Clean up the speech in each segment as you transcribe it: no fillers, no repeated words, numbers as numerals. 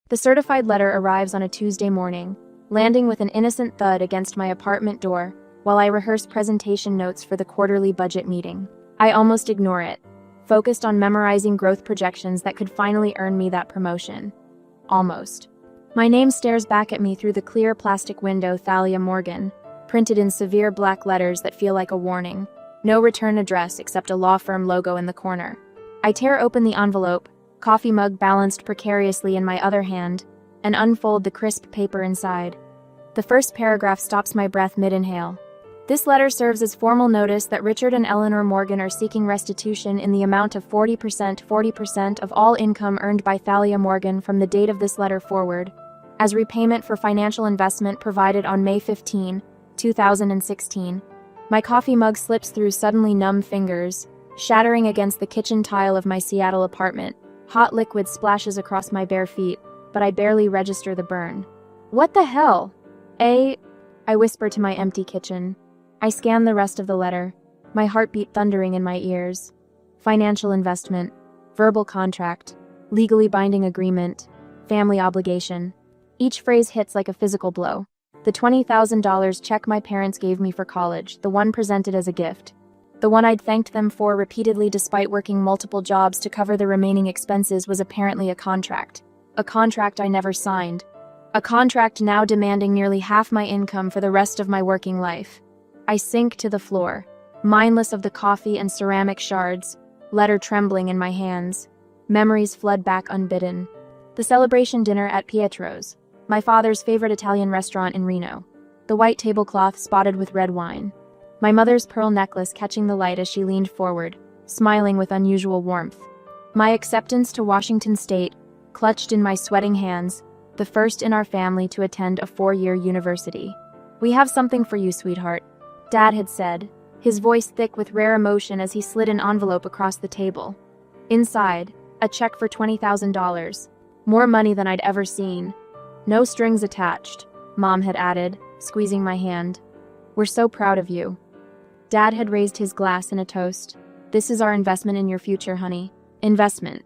The certified letter arrives on a Tuesday morning, landing with an innocent thud against my apartment door while I rehearse presentation notes for the quarterly budget meeting. I almost ignore it, focused on memorizing growth projections that could finally earn me that promotion. Almost. My name stares back at me through the clear plastic window, Thalia Morgan, printed in severe black letters that feel like a warning. No return address except a law firm logo in the corner. I tear open the envelope, coffee mug balanced precariously in my other hand, and unfold the crisp paper inside. The first paragraph stops my breath mid-inhale. This letter serves as formal notice that Richard and Eleanor Morgan are seeking restitution in the amount of 40% of all income earned by Thalia Morgan from the date of this letter forward, as repayment for financial investment provided on May 15, 2016. My coffee mug slips through suddenly numb fingers, shattering against the kitchen tile of my Seattle apartment. Hot liquid splashes across my bare feet, but I barely register the burn. What the hell? I whisper to my empty kitchen. I scan the rest of the letter, my heartbeat thundering in my ears. Financial investment, verbal contract, legally binding agreement, family obligation. Each phrase hits like a physical blow. The $20,000 check my parents gave me for college, the one presented as a gift. The one I'd thanked them for repeatedly despite working multiple jobs to cover the remaining expenses, was apparently a contract. A contract I never signed. A contract now demanding nearly half my income for the rest of my working life. I sink to the floor, mindless of the coffee and ceramic shards, letter trembling in my hands. Memories flood back unbidden. The celebration dinner at Pietro's, my father's favorite Italian restaurant in Reno. The white tablecloth spotted with red wine. My mother's pearl necklace catching the light as she leaned forward, smiling with unusual warmth. My acceptance to Washington State, clutched in my sweating hands, the first in our family to attend a 4-year university. "We have something for you, sweetheart," Dad had said, his voice thick with rare emotion as he slid an envelope across the table. Inside, a check for $20,000, more money than I'd ever seen. "No strings attached," Mom had added, squeezing my hand. "We're so proud of you." Dad had raised his glass in a toast. "This is our investment in your future, honey." Investment.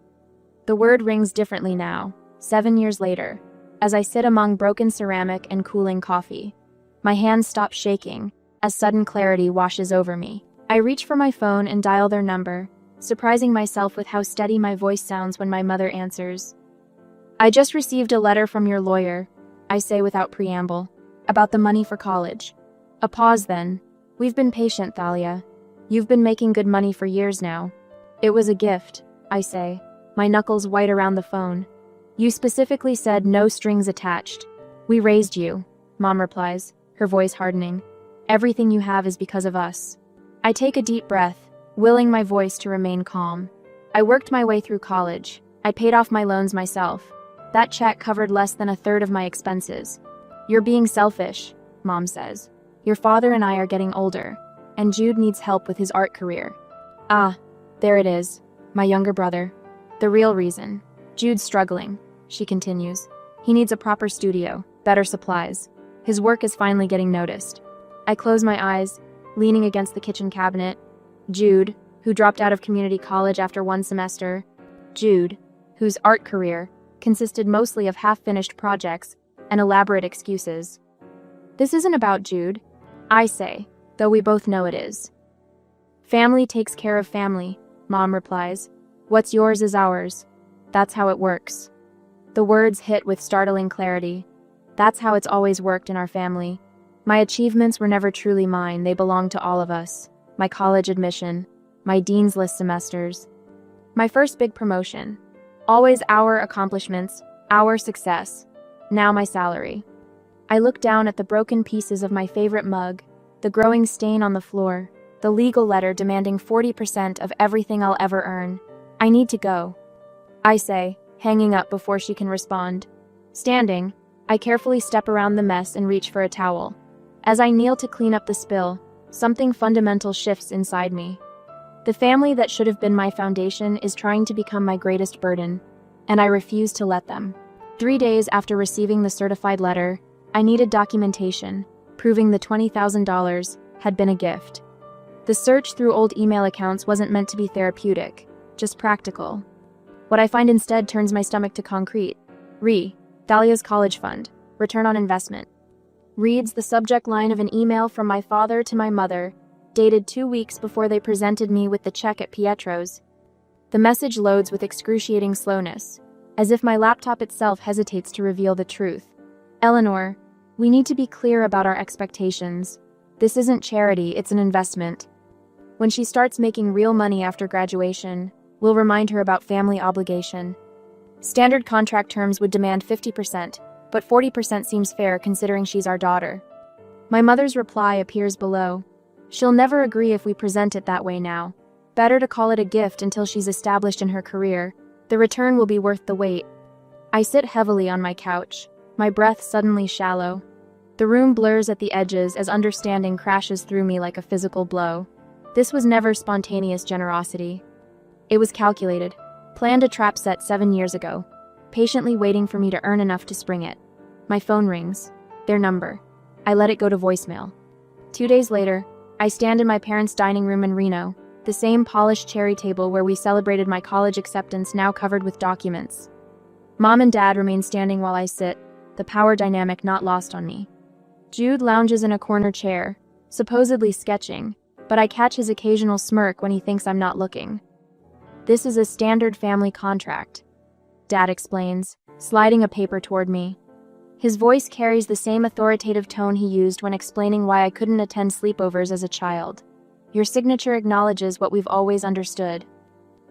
The word rings differently now, 7 years later, as I sit among broken ceramic and cooling coffee. My hands stop shaking as sudden clarity washes over me. I reach for my phone and dial their number, surprising myself with how steady my voice sounds when my mother answers. "I just received a letter from your lawyer," I say without preamble, "about the money for college." A pause then. "We've been patient, Thalia. You've been making good money for years now." "It was a gift," I say, my knuckles white around the phone. "You specifically said no strings attached." "We raised you," Mom replies, her voice hardening. "Everything you have is because of us." I take a deep breath, willing my voice to remain calm. I worked my way through college. I paid off my loans myself. That check covered less than a third of my expenses. "You're being selfish," Mom says. "Your father and I are getting older, and Jude needs help with his art career." "Ah, there it is, my younger brother. The real reason. Jude's struggling," she continues. "He needs a proper studio, better supplies. His work is finally getting noticed." I close my eyes, leaning against the kitchen cabinet. Jude, who dropped out of community college after 1 semester. Jude, whose art career consisted mostly of half-finished projects and elaborate excuses. "This isn't about Jude," I say, though we both know it is. "Family takes care of family," Mom replies. "What's yours is ours. That's how it works." The words hit with startling clarity. That's how it's always worked in our family. My achievements were never truly mine, they belonged to all of us. My college admission, my dean's list semesters, my first big promotion. Always our accomplishments, our success. Now my salary. I look down at the broken pieces of my favorite mug, the growing stain on the floor, the legal letter demanding 40% of everything I'll ever earn. "I need to go," I say, hanging up before she can respond. Standing, I carefully step around the mess and reach for a towel. As I kneel to clean up the spill, something fundamental shifts inside me. The family that should have been my foundation is trying to become my greatest burden, and I refuse to let them. 3 days after receiving the certified letter, I needed documentation, proving the $20,000 had been a gift. The search through old email accounts wasn't meant to be therapeutic, just practical. What I find instead turns my stomach to concrete. Thalia's college fund. Return on investment. Reads the subject line of an email from my father to my mother, dated 2 weeks before they presented me with the check at Pietro's. The message loads with excruciating slowness, as if my laptop itself hesitates to reveal the truth. Eleanor, we need to be clear about our expectations. This isn't charity, it's an investment. When she starts making real money after graduation, we'll remind her about family obligation. Standard contract terms would demand 50%, but 40% seems fair considering she's our daughter. My mother's reply appears below. She'll never agree if we present it that way now. Better to call it a gift until she's established in her career. The return will be worth the wait. I sit heavily on my couch, my breath suddenly shallow. The room blurs at the edges as understanding crashes through me like a physical blow. This was never spontaneous generosity. It was calculated, planned a trap set 7 years ago, patiently waiting for me to earn enough to spring it. My phone rings. Their number. I let it go to voicemail. 2 days later, I stand in my parents' dining room in Reno, the same polished cherry table where we celebrated my college acceptance now covered with documents. Mom and Dad remain standing while I sit, the power dynamic not lost on me. Jude lounges in a corner chair, supposedly sketching, but I catch his occasional smirk when he thinks I'm not looking. This is a standard family contract, Dad explains, sliding a paper toward me. His voice carries the same authoritative tone he used when explaining why I couldn't attend sleepovers as a child. Your signature acknowledges what we've always understood.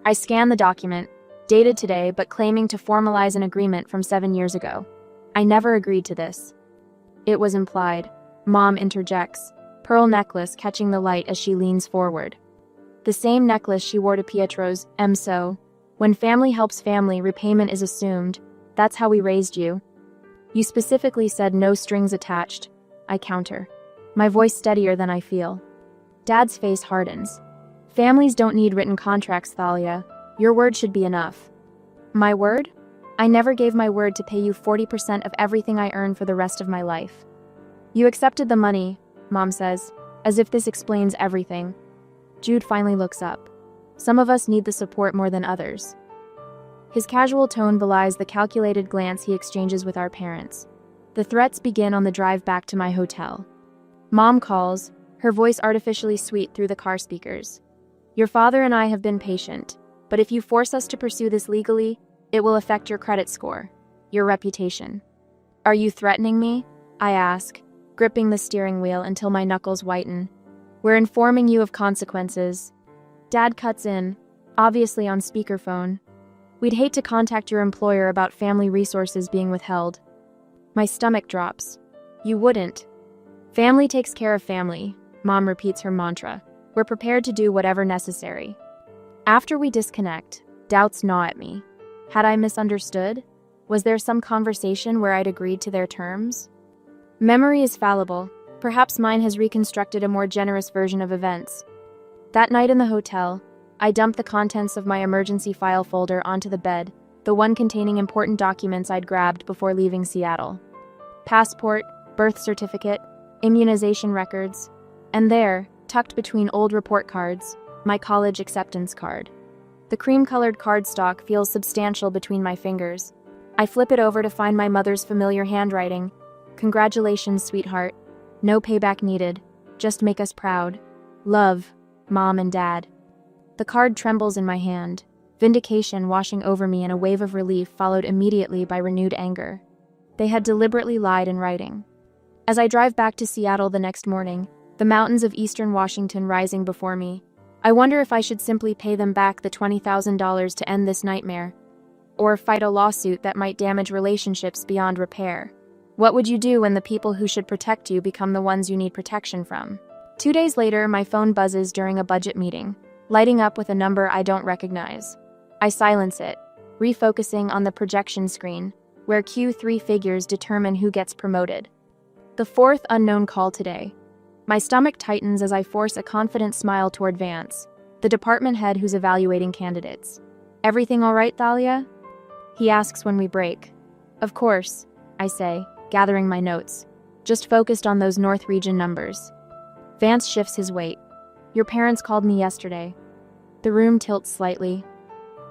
I scan the document, dated today but claiming to formalize an agreement from 7 years ago. I never agreed to this. It was implied. Mom interjects, pearl necklace catching the light as she leans forward. The same necklace she wore to Pietro's, so. When family helps family, repayment is assumed. That's how we raised you. You specifically said no strings attached. I counter, my voice steadier than I feel. Dad's face hardens. Families don't need written contracts, Thalia. Your word should be enough. My word? I never gave my word to pay you 40% of everything I earn for the rest of my life. You accepted the money, Mom says, as if this explains everything. Jude finally looks up. Some of us need the support more than others. His casual tone belies the calculated glance he exchanges with our parents. The threats begin on the drive back to my hotel. Mom calls, her voice artificially sweet through the car speakers. Your father and I have been patient, but if you force us to pursue this legally, it will affect your credit score, your reputation. Are you threatening me? I ask, gripping the steering wheel until my knuckles whiten. We're informing you of consequences. Dad cuts in, obviously on speakerphone. We'd hate to contact your employer about family resources being withheld. My stomach drops. You wouldn't. Family takes care of family, Mom repeats her mantra. We're prepared to do whatever necessary. After we disconnect, doubts gnaw at me. Had I misunderstood? Was there some conversation where I'd agreed to their terms? Memory is fallible. Perhaps mine has reconstructed a more generous version of events. That night in the hotel, I dumped the contents of my emergency file folder onto the bed, the one containing important documents I'd grabbed before leaving Seattle. Passport, birth certificate, immunization records, and there, tucked between old report cards, my college acceptance card. The cream-colored cardstock feels substantial between my fingers. I flip it over to find my mother's familiar handwriting. Congratulations, sweetheart. No payback needed. Just make us proud. Love, Mom and Dad. The card trembles in my hand, vindication washing over me in a wave of relief followed immediately by renewed anger. They had deliberately lied in writing. As I drive back to Seattle the next morning, the mountains of eastern Washington rising before me, I wonder if I should simply pay them back the $20,000 to end this nightmare, or fight a lawsuit that might damage relationships beyond repair. What would you do when the people who should protect you become the ones you need protection from? 2 days later, my phone buzzes during a budget meeting, lighting up with a number I don't recognize. I silence it, refocusing on the projection screen, where Q3 figures determine who gets promoted. The fourth unknown call today. My stomach tightens as I force a confident smile toward Vance, the department head who's evaluating candidates. Everything all right, Thalia? He asks when we break. Of course, I say, gathering my notes, just focused on those North Region numbers. Vance shifts his weight. Your parents called me yesterday. The room tilts slightly.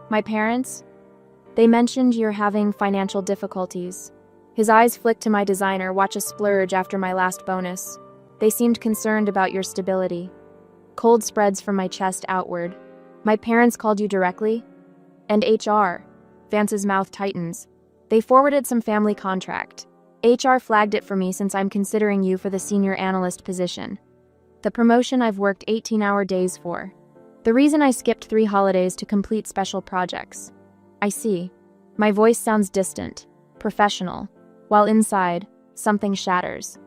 My parents? They mentioned you're having financial difficulties. His eyes flicked to my designer, watch a splurge after my last bonus. They seemed concerned about your stability. Cold spreads from my chest outward. My parents called you directly? And HR. Vance's mouth tightens. They forwarded some family contract. HR flagged it for me since I'm considering you for the senior analyst position. The promotion I've worked 18-hour days for. The reason I skipped 3 holidays to complete special projects. I see. My voice sounds distant, professional, while inside, something shatters.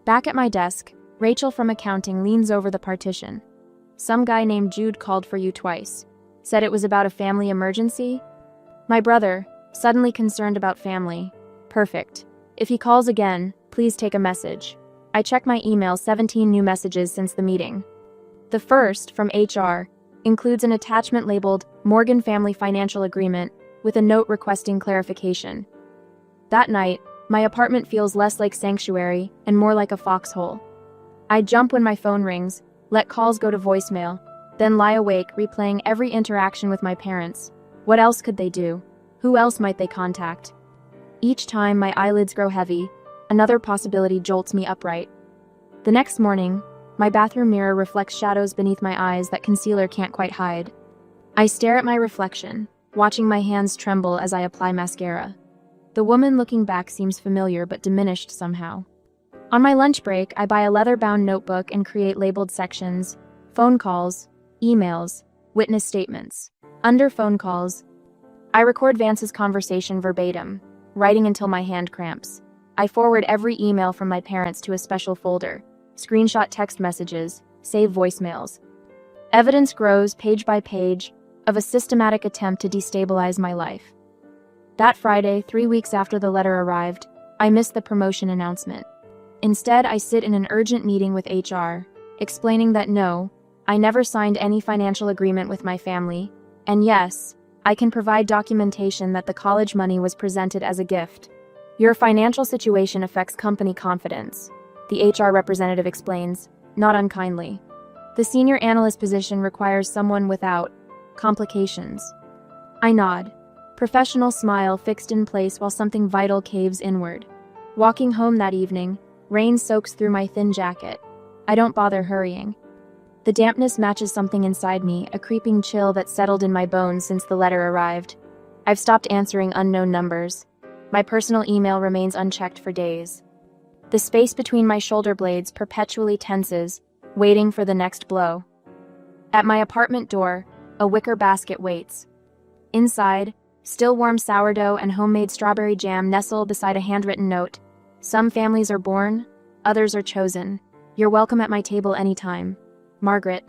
Back at my desk, Rachel from accounting leans over the partition. Some guy named Jude called for you twice. Said it was about a family emergency? My brother, suddenly concerned about family. Perfect. If he calls again, please take a message. I check my email, 17 new messages since the meeting. The first, from HR, includes an attachment labeled Morgan Family Financial Agreement with a note requesting clarification. That night, my apartment feels less like sanctuary and more like a foxhole. I jump when my phone rings, let calls go to voicemail, then lie awake replaying every interaction with my parents. What else could they do? Who else might they contact? Each time my eyelids grow heavy, another possibility jolts me upright. The next morning, my bathroom mirror reflects shadows beneath my eyes that concealer can't quite hide. I stare at my reflection, watching my hands tremble as I apply mascara. The woman looking back seems familiar but diminished somehow. On my lunch break, I buy a leather-bound notebook and create labeled sections: phone calls, emails, witness statements. Under phone calls, I record Vance's conversation verbatim, writing until my hand cramps. I forward every email from my parents to a special folder, screenshot text messages, save voicemails. Evidence grows page by page of a systematic attempt to destabilize my life. That Friday, 3 weeks after the letter arrived, I missed the promotion announcement. Instead, I sit in an urgent meeting with HR, explaining that no, I never signed any financial agreement with my family, and yes, I can provide documentation that the college money was presented as a gift. Your financial situation affects company confidence, the HR representative explains, not unkindly. The senior analyst position requires someone without complications. I nod, professional smile fixed in place while something vital caves inward. Walking home that evening, rain soaks through my thin jacket. I don't bother hurrying. The dampness matches something inside me, a creeping chill that settled in my bones since the letter arrived. I've stopped answering unknown numbers. My personal email remains unchecked for days. The space between my shoulder blades perpetually tenses, waiting for the next blow. At my apartment door, a wicker basket waits. Inside, still warm sourdough and homemade strawberry jam nestle beside a handwritten note. Some families are born, others are chosen. You're welcome at my table anytime. Margaret.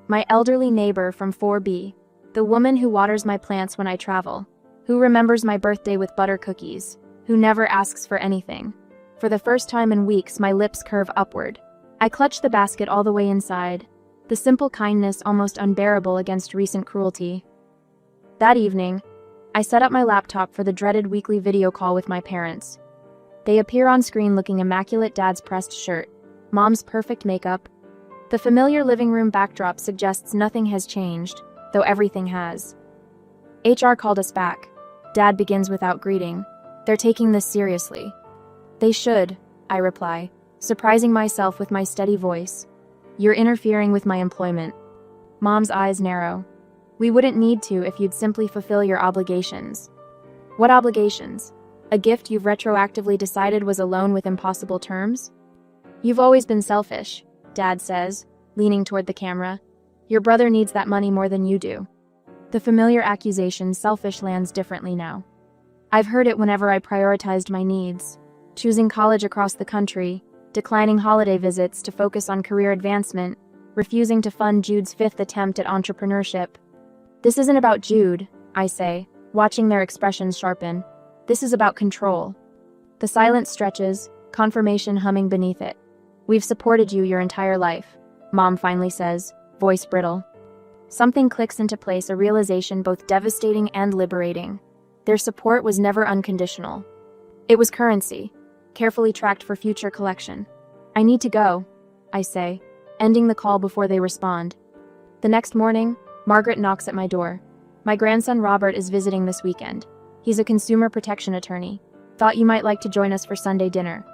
My elderly neighbor from 4B. The woman who waters my plants when I travel. Who remembers my birthday with butter cookies. Who never asks for anything. For the first time in weeks, my lips curve upward. I clutch the basket all the way inside. The simple kindness almost unbearable against recent cruelty. That evening, I set up my laptop for the dreaded weekly video call with my parents. They appear on screen looking immaculate: Dad's pressed shirt, Mom's perfect makeup. The familiar living room backdrop suggests nothing has changed, though everything has. HR called us back. Dad begins without greeting. They're taking this seriously. They should, I reply, surprising myself with my steady voice. You're interfering with my employment. Mom's eyes narrow. We wouldn't need to if you'd simply fulfill your obligations. What obligations? A gift you've retroactively decided was a loan with impossible terms? You've always been selfish, Dad says, leaning toward the camera. Your brother needs that money more than you do. The familiar accusation, selfish, lands differently now. I've heard it whenever I prioritized my needs, choosing college across the country, declining holiday visits to focus on career advancement, refusing to fund Jude's 5th attempt at entrepreneurship. This isn't about Jude, I say, watching their expressions sharpen. This is about control. The silence stretches, confirmation humming beneath it. We've supported you your entire life, Mom finally says, voice brittle. Something clicks into place, a realization both devastating and liberating. Their support was never unconditional. It was currency, carefully tracked for future collection. I need to go, I say, ending the call before they respond. The next morning, Margaret knocks at my door. My grandson Robert is visiting this weekend. He's a consumer protection attorney. Thought you might like to join us for Sunday dinner.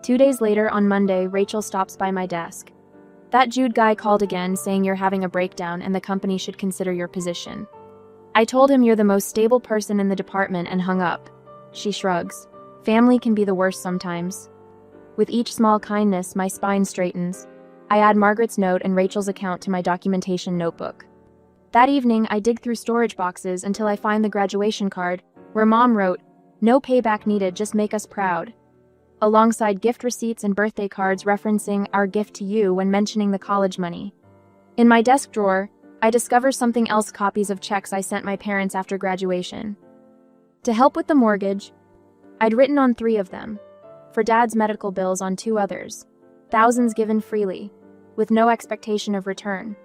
2 days later, on Monday, Rachel stops by my desk. That Jude guy called again, saying you're having a breakdown and the company should consider your position. I told him you're the most stable person in the department and hung up. She shrugs. Family can be the worst sometimes. With each small kindness, my spine straightens. I add Margaret's note and Rachel's account to my documentation notebook. That evening, I dig through storage boxes until I find the graduation card, where Mom wrote, "No payback needed, just make us proud," alongside gift receipts and birthday cards referencing our gift to you when mentioning the college money. In my desk drawer, I discover something else: copies of checks I sent my parents after graduation. To help with the mortgage, I'd written on 3 of them. For Dad's medical bills on 2 others. Thousands given freely, with no expectation of return.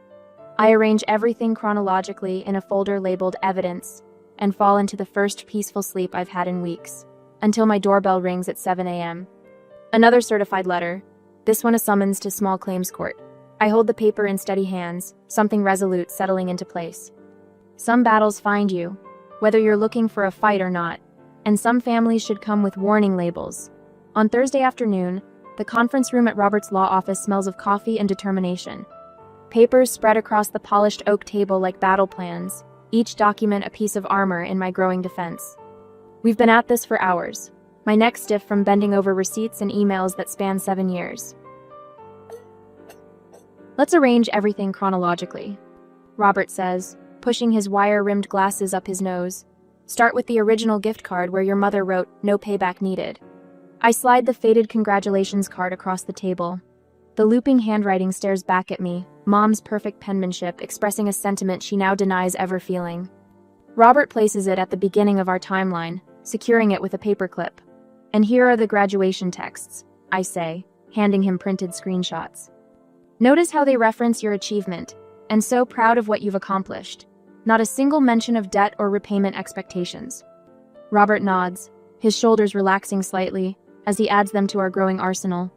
I arrange everything chronologically in a folder labeled Evidence and fall into the first peaceful sleep I've had in weeks, until my doorbell rings at 7 a.m. Another certified letter, this one a summons to small claims court. I hold the paper in steady hands, something resolute settling into place. Some battles find you, whether you're looking for a fight or not, and some families should come with warning labels. On Thursday afternoon, the conference room at Robert's law office smells of coffee and determination. Papers spread across the polished oak table like battle plans, each document a piece of armor in my growing defense. We've been at this for hours, my neck stiff from bending over receipts and emails that span 7 years. Let's arrange everything chronologically, Robert says, pushing his wire-rimmed glasses up his nose. Start with the original gift card where your mother wrote, "No payback needed." I slide the faded congratulations card across the table. The looping handwriting stares back at me, Mom's perfect penmanship expressing a sentiment she now denies ever feeling. Robert places it at the beginning of our timeline, securing it with a paperclip. And here are the graduation texts, I say, handing him printed screenshots. Notice how they reference your achievement, and so proud of what you've accomplished. Not a single mention of debt or repayment expectations. Robert nods, his shoulders relaxing slightly, as he adds them to our growing arsenal.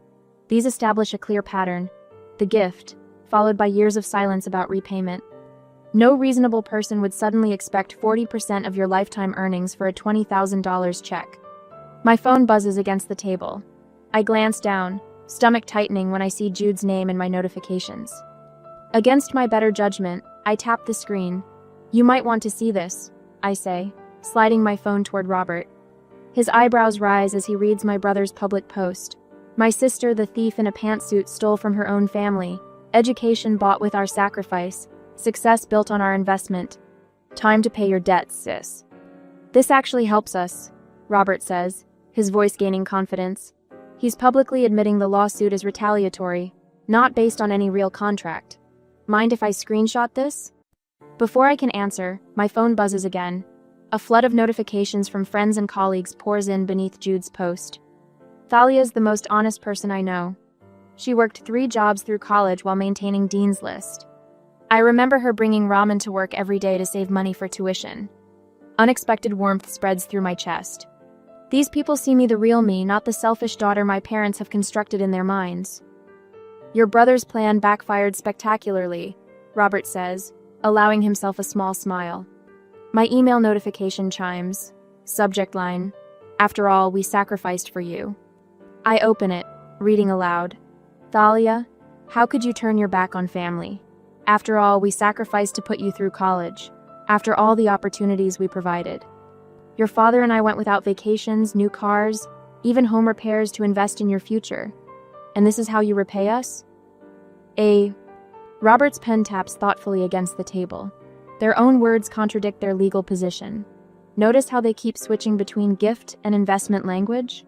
These establish a clear pattern. The gift, followed by years of silence about repayment. No reasonable person would suddenly expect 40% of your lifetime earnings for a $20,000 check. My phone buzzes against the table. I glance down, stomach tightening when I see Jude's name in my notifications. Against my better judgment, I tap the screen. You might want to see this, I say, sliding my phone toward Robert. His eyebrows rise as he reads my brother's public post. My sister, the thief in a pantsuit, stole from her own family. Education bought with our sacrifice. Success built on our investment. Time to pay your debts, sis. This actually helps us, Robert says, his voice gaining confidence. He's publicly admitting the lawsuit is retaliatory, not based on any real contract. Mind if I screenshot this? Before I can answer, my phone buzzes again. A flood of notifications from friends and colleagues pours in beneath Jude's post. Thalia's the most honest person I know. She worked 3 jobs through college while maintaining Dean's List. I remember her bringing ramen to work every day to save money for tuition. Unexpected warmth spreads through my chest. These people see me the real me, not the selfish daughter my parents have constructed in their minds. Your brother's plan backfired spectacularly, Robert says, allowing himself a small smile. My email notification chimes. Subject line, "After all, we sacrificed for you." I open it, reading aloud. Thalia, how could you turn your back on family? After all, we sacrificed to put you through college. After all the opportunities we provided. Your father and I went without vacations, new cars, even home repairs to invest in your future. And this is how you repay us? Robert's pen taps thoughtfully against the table. Their own words contradict their legal position. Notice how they keep switching between gift and investment language?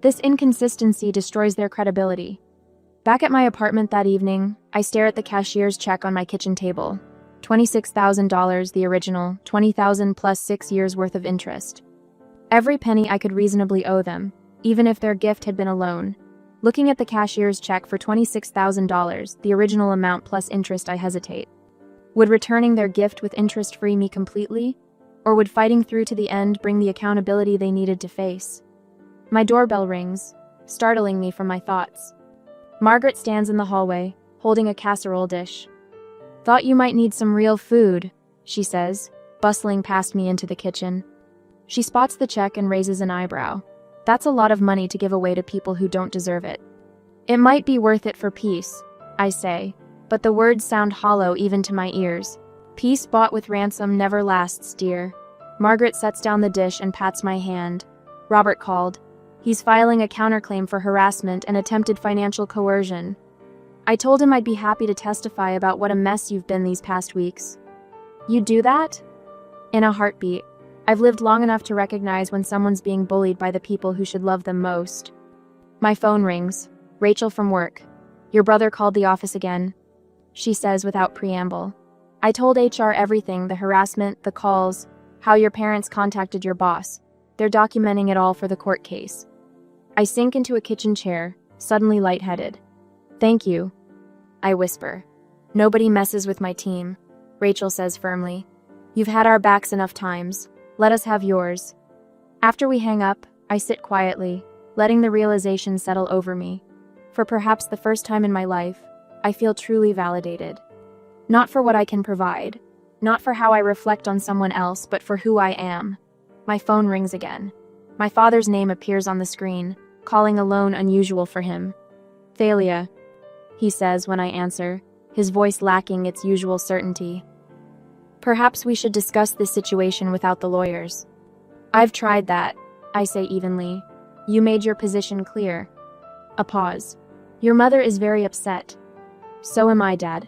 This inconsistency destroys their credibility. Back at my apartment that evening, I stare at the cashier's check on my kitchen table. $26,000, the original, $20,000 plus 6 years worth of interest. Every penny I could reasonably owe them, even if their gift had been a loan. Looking at the cashier's check for $26,000, the original amount plus interest, I hesitate. Would returning their gift with interest free me completely? Or would fighting through to the end bring the accountability they needed to face? My doorbell rings, startling me from my thoughts. Margaret stands in the hallway, holding a casserole dish. "Thought you might need some real food," she says, bustling past me into the kitchen. She spots the check and raises an eyebrow. That's a lot of money to give away to people who don't deserve it. It might be worth it for peace, I say, but the words sound hollow even to my ears. Peace bought with ransom never lasts, dear. Margaret sets down the dish and pats my hand. Robert called. He's filing a counterclaim for harassment and attempted financial coercion. I told him I'd be happy to testify about what a mess you've been these past weeks. You'd do that? In a heartbeat. I've lived long enough to recognize when someone's being bullied by the people who should love them most. My phone rings. Rachel from work. Your brother called the office again, she says without preamble. I told HR everything, the harassment, the calls, how your parents contacted your boss. They're documenting it all for the court case. I sink into a kitchen chair, suddenly lightheaded. Thank you, I whisper. Nobody messes with my team, Rachel says firmly. You've had our backs enough times. Let us have yours. After we hang up, I sit quietly, letting the realization settle over me. For perhaps the first time in my life, I feel truly validated. Not for what I can provide, not for how I reflect on someone else, but for who I am. My phone rings again. My father's name appears on the screen, calling alone unusual for him. Thalia, he says when I answer, his voice lacking its usual certainty. Perhaps we should discuss this situation without the lawyers. I've tried that, I say evenly. You made your position clear. A pause. Your mother is very upset. So am I, Dad.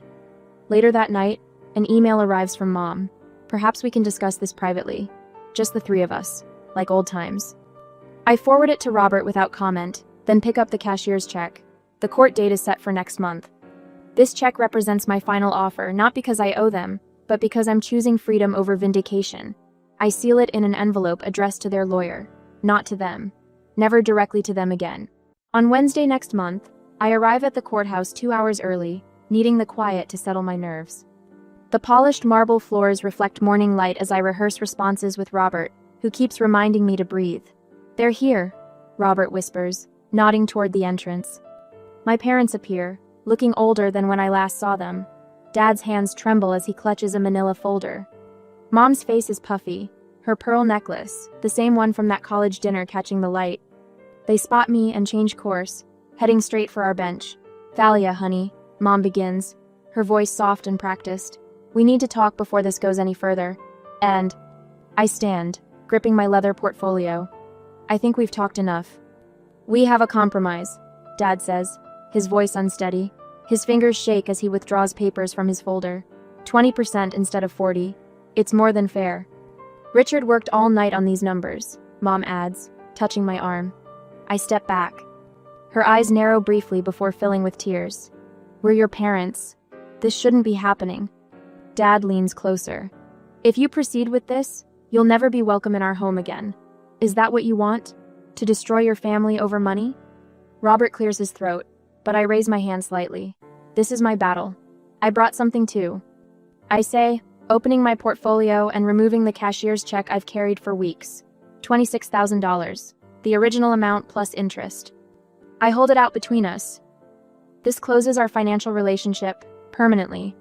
Later that night, an email arrives from Mom. Perhaps we can discuss this privately. Just the three of us, like old times. I forward it to Robert without comment, then pick up the cashier's check. The court date is set for next month. This check represents my final offer, not because I owe them, but because I'm choosing freedom over vindication. I seal it in an envelope addressed to their lawyer, not to them. Never directly to them again. On Wednesday next month, I arrive at the courthouse 2 hours early, needing the quiet to settle my nerves. The polished marble floors reflect morning light as I rehearse responses with Robert, who keeps reminding me to breathe. They're here, Robert whispers, nodding toward the entrance. My parents appear, looking older than when I last saw them. Dad's hands tremble as he clutches a manila folder. Mom's face is puffy, her pearl necklace, the same one from that college dinner, catching the light. They spot me and change course, heading straight for our bench. Thalia, honey, Mom begins, her voice soft and practiced. We need to talk before this goes any further. And I stand, gripping my leather portfolio. I think we've talked enough. We have a compromise, Dad says, his voice unsteady. His fingers shake as he withdraws papers from his folder. 20% instead of 40. It's more than fair. Richard worked all night on these numbers, Mom adds, touching my arm. I step back. Her eyes narrow briefly before filling with tears. We're your parents. This shouldn't be happening. Dad leans closer. If you proceed with this, you'll never be welcome in our home again. Is that what you want? To destroy your family over money? Robert clears his throat, but I raise my hand slightly. This is my battle. I brought something too. I say, opening my portfolio and removing the cashier's check I've carried for weeks. $26,000. The original amount plus interest. I hold it out between us. This closes our financial relationship, permanently.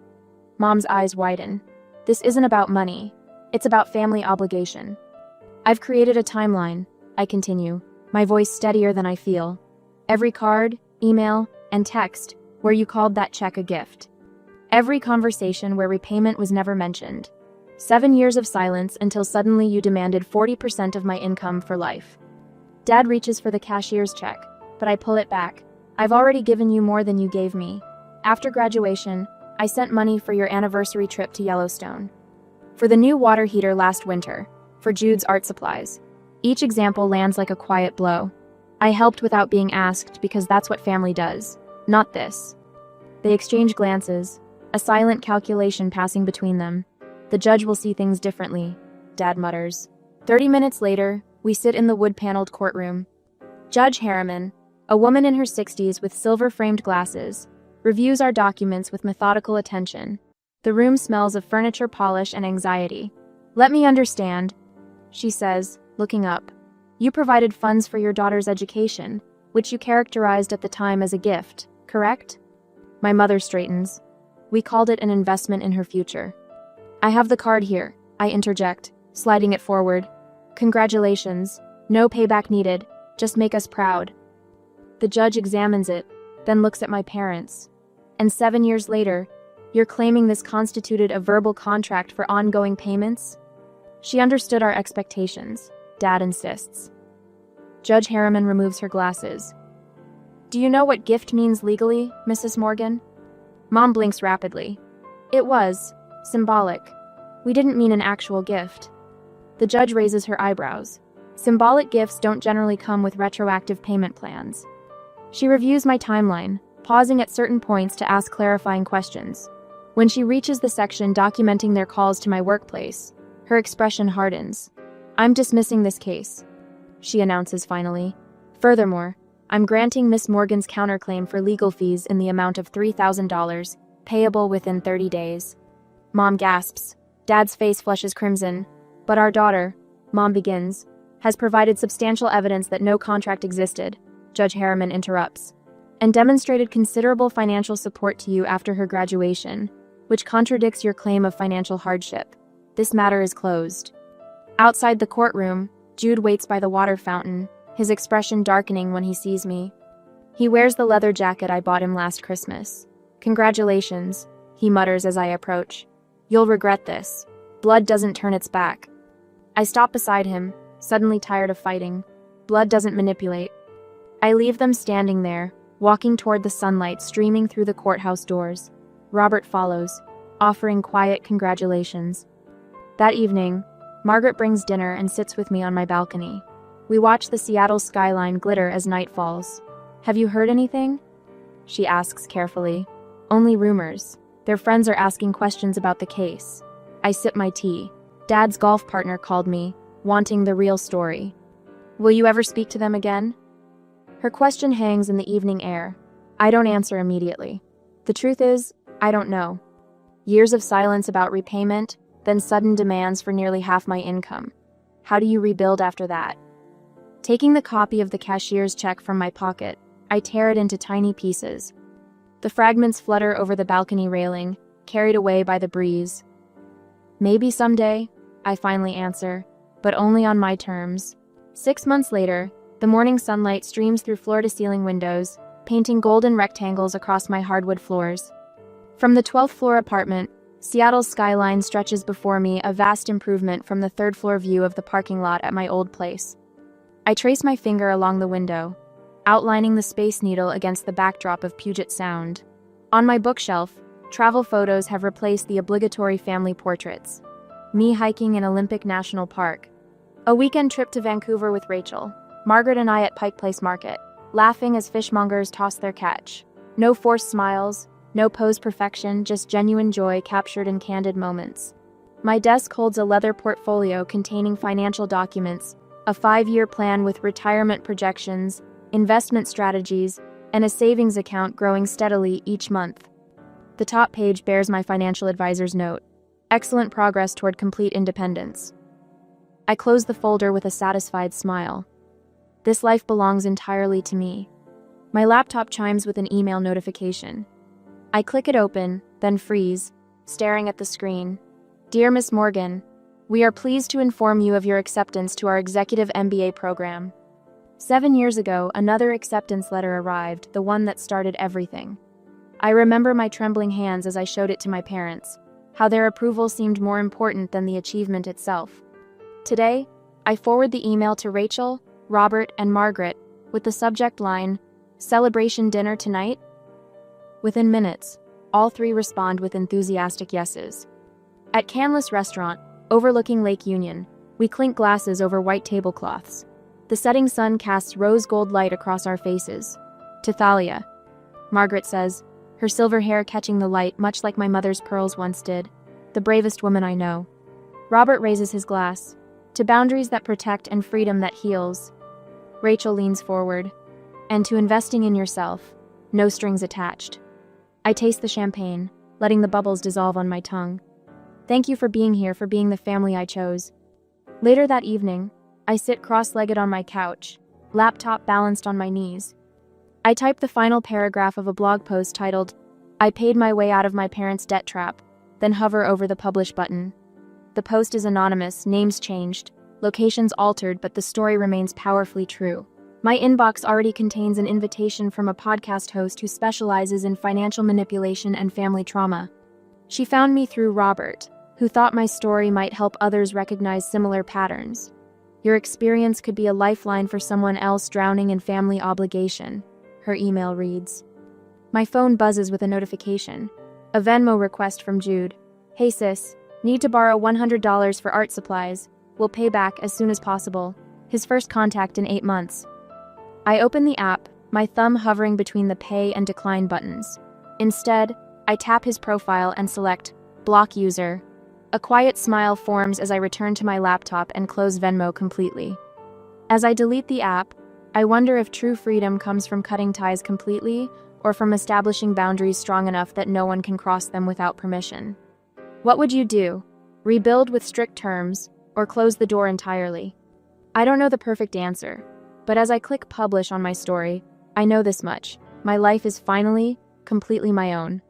Mom's eyes widen. This isn't about money. It's about family obligation. I've created a timeline, I continue, my voice steadier than I feel. Every card, email, and text where you called that check a gift. Every conversation where repayment was never mentioned. 7 years of silence until suddenly you demanded 40% of my income for life. Dad reaches for the cashier's check, but I pull it back. I've already given you more than you gave me. After graduation, I sent money for your anniversary trip to Yellowstone. For the new water heater last winter. For Jude's art supplies. Each example lands like a quiet blow. I helped without being asked because that's what family does. Not this. They exchange glances, a silent calculation passing between them. The judge will see things differently, Dad mutters. 30 minutes later, we sit in the wood-paneled courtroom. Judge Harriman, a woman in her 60s with silver-framed glasses, reviews our documents with methodical attention. The room smells of furniture polish and anxiety. Let me understand, she says, looking up. You provided funds for your daughter's education, which you characterized at the time as a gift, correct? My mother straightens. We called it an investment in her future. I have the card here, I interject, sliding it forward. Congratulations. No payback needed. Just make us proud. The judge examines it, then looks at my parents. And 7 years later, you're claiming this constituted a verbal contract for ongoing payments? She understood our expectations, Dad insists. Judge Harriman removes her glasses. Do you know what gift means legally, Mrs. Morgan? Mom blinks rapidly. It was symbolic. We didn't mean an actual gift. The judge raises her eyebrows. Symbolic gifts don't generally come with retroactive payment plans. She reviews my timeline, pausing at certain points to ask clarifying questions. When she reaches the section documenting their calls to my workplace, her expression hardens. I'm dismissing this case, she announces finally. Furthermore, I'm granting Miss Morgan's counterclaim for legal fees in the amount of $3,000, payable within 30 days. Mom gasps. Dad's face flushes crimson. But our daughter, Mom begins, has provided substantial evidence that no contract existed, Judge Harriman interrupts, and demonstrated considerable financial support to you after her graduation, which contradicts your claim of financial hardship. This matter is closed. Outside the courtroom, Jude waits by the water fountain, his expression darkening when he sees me. He wears the leather jacket I bought him last Christmas. Congratulations, he mutters as I approach. You'll regret this. Blood doesn't turn its back. I stop beside him, suddenly tired of fighting. Blood doesn't manipulate. I leave them standing there, walking toward the sunlight streaming through the courthouse doors. Robert follows, offering quiet congratulations. That evening, Margaret brings dinner and sits with me on my balcony. We watch the Seattle skyline glitter as night falls. Have you heard anything? She asks carefully. Only rumors. Their friends are asking questions about the case. I sip my tea. Dad's golf partner called me, wanting the real story. Will you ever speak to them again? Her question hangs in the evening air. I don't answer immediately. The truth is, I don't know. Years of silence about repayment, then sudden demands for nearly half my income. How do you rebuild after that? Taking the copy of the cashier's check from my pocket, I tear it into tiny pieces. The fragments flutter over the balcony railing, carried away by the breeze. Maybe someday, I finally answer, but only on my terms. 6 months later, the morning sunlight streams through floor-to-ceiling windows, painting golden rectangles across my hardwood floors. From the 12th floor apartment, Seattle's skyline stretches before me, a vast improvement from the third-floor view of the parking lot at my old place. I trace my finger along the window, outlining the Space Needle against the backdrop of Puget Sound. On my bookshelf, travel photos have replaced the obligatory family portraits. Me hiking in Olympic National Park. A weekend trip to Vancouver with Rachel. Margaret and I at Pike Place Market, laughing as fishmongers toss their catch. No forced smiles, no posed perfection, just genuine joy captured in candid moments. My desk holds a leather portfolio containing financial documents, a 5-year plan with retirement projections, investment strategies, and a savings account growing steadily each month. The top page bears my financial advisor's note. Excellent progress toward complete independence. I close the folder with a satisfied smile. This life belongs entirely to me. My laptop chimes with an email notification. I click it open, then freeze, staring at the screen. Dear Miss Morgan, we are pleased to inform you of your acceptance to our Executive MBA program. 7 years ago, another acceptance letter arrived, the one that started everything. I remember my trembling hands as I showed it to my parents, how their approval seemed more important than the achievement itself. Today, I forward the email to Rachel, Robert, and Margaret with the subject line, "Celebration dinner tonight?" Within minutes, all three respond with enthusiastic yeses. At Canlis Restaurant, overlooking Lake Union, we clink glasses over white tablecloths. The setting sun casts rose-gold light across our faces. To Thalia, Margaret says, her silver hair catching the light much like my mother's pearls once did. The bravest woman I know. Robert raises his glass. To boundaries that protect and freedom that heals. Rachel leans forward. And to investing in yourself. No strings attached. I taste the champagne, letting the bubbles dissolve on my tongue. Thank you for being here, for being the family I chose. Later that evening, I sit cross-legged on my couch, laptop balanced on my knees. I type the final paragraph of a blog post titled, "I paid my way out of my parents' debt trap," then hover over the publish button. The post is anonymous, names changed, locations altered, but the story remains powerfully true. My inbox already contains an invitation from a podcast host who specializes in financial manipulation and family trauma. She found me through Robert, who thought my story might help others recognize similar patterns. Your experience could be a lifeline for someone else drowning in family obligation, her email reads. My phone buzzes with a notification. A Venmo request from Jude. Hey sis, need to borrow $100 for art supplies. Will pay back as soon as possible. His first contact in 8 months. I open the app, my thumb hovering between the pay and decline buttons. Instead, I tap his profile and select block user. A quiet smile forms as I return to my laptop and close Venmo completely. As I delete the app, I wonder if true freedom comes from cutting ties completely or from establishing boundaries strong enough that no one can cross them without permission. What would you do? Rebuild with strict terms or close the door entirely? I don't know the perfect answer, but as I click publish on my story, I know this much. My life is finally, completely my own.